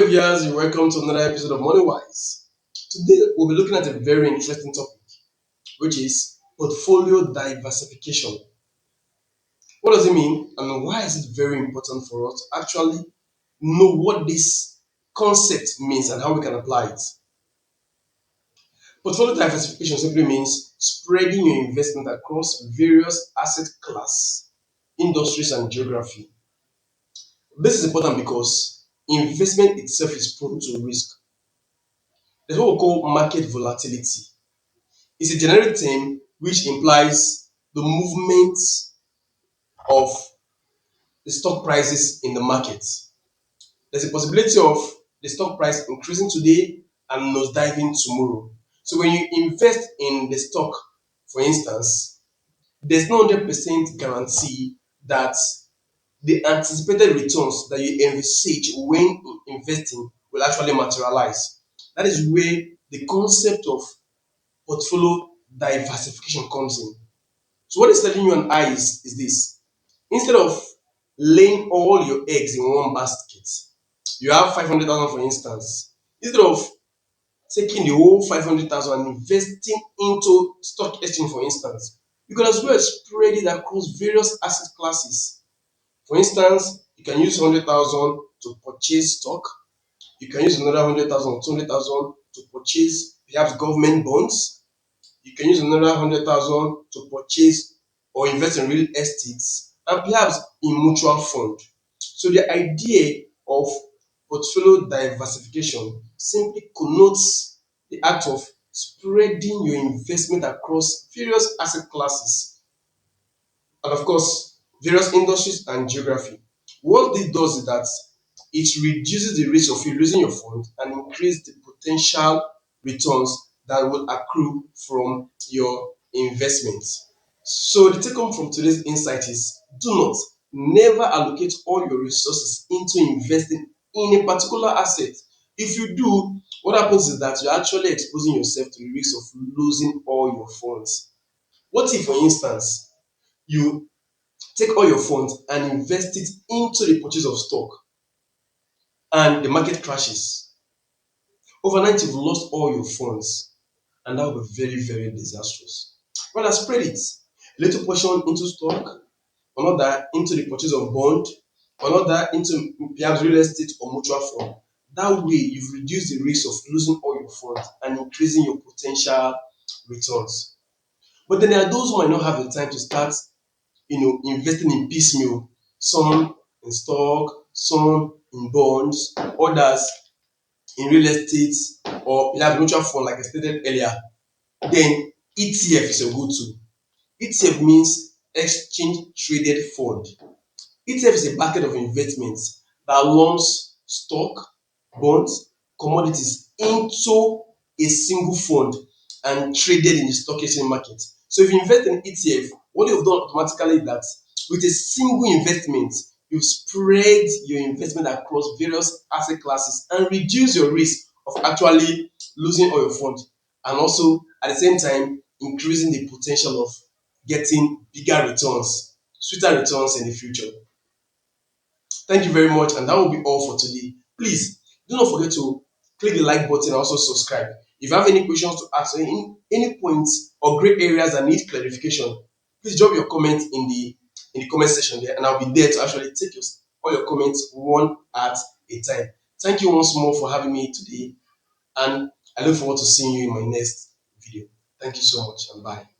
Okay, viewers, you're welcome to another episode of Money Wise. Today, we'll be looking at a very interesting topic, which is portfolio diversification. What does it mean, and why is it very important for us to actually know what this concept means and how we can apply it? Portfolio diversification simply means spreading your investment across various asset class, industries, and geography. This is important because investment itself is prone to risk. There's what we call market volatility. It's a generic term which implies the movement of the stock prices in the market. There's a possibility of the stock price increasing today and nosediving tomorrow. So when you invest in the stock, for instance, there's no 100% guarantee that the anticipated returns that you envisage when investing will actually materialize. That is where the concept of portfolio diversification comes in. So what it's telling you and I is this. Instead of laying all your eggs in one basket, you have 500,000 for instance. Instead of taking the whole 500,000 and investing into stock exchange for instance, you can as well spread it across various asset classes. For instance, you can use 100,000 to purchase stock. You can use another 100,000 or 200,000 to purchase perhaps government bonds. You can use another 100,000 to purchase or invest in real estates and perhaps in mutual fund. So the idea of portfolio diversification simply connotes the act of spreading your investment across various asset classes and of course various industries and geography. What this does is that it reduces the risk of you losing your fund and increase the potential returns that will accrue from your investments. So the take home from today's insight is do not never allocate all your resources into investing in a particular asset. If you do, what happens is that you're actually exposing yourself to the risk of losing all your funds. What if, for instance, you take all your funds and invest it into the purchase of stock and the market crashes? Overnight, you've lost all your funds, and that will be very, very disastrous. Rather, spread it. A little portion into stock, another into the purchase of bond, another into perhaps real estate or mutual fund. That way, you've reduced the risk of losing all your funds and increasing your potential returns. But then there are those who might not have the time to start, investing in piecemeal. Some in stock, some in bonds, others in real estate or perhaps mutual fund, like I stated earlier. Then ETF is a good tool. ETF means exchange traded fund. ETF is a bucket of investments that lumps stock, bonds, commodities into a single fund and traded in the stock exchange market. So if you invest in ETF, what you've done automatically is that with a single investment, you've spread your investment across various asset classes and reduce your risk of actually losing all your funds, and also at the same time increasing the potential of getting bigger returns, sweeter returns in the future. Thank you very much, and that will be all for today. Please do not forget to click the like button and also subscribe. If you have any questions to ask or any points or gray areas that need clarification, please drop your comment in the comment section there, and I'll be there to actually take all your comments one at a time. Thank you once more for having me today, and I look forward to seeing you in my next video. Thank you so much, and bye.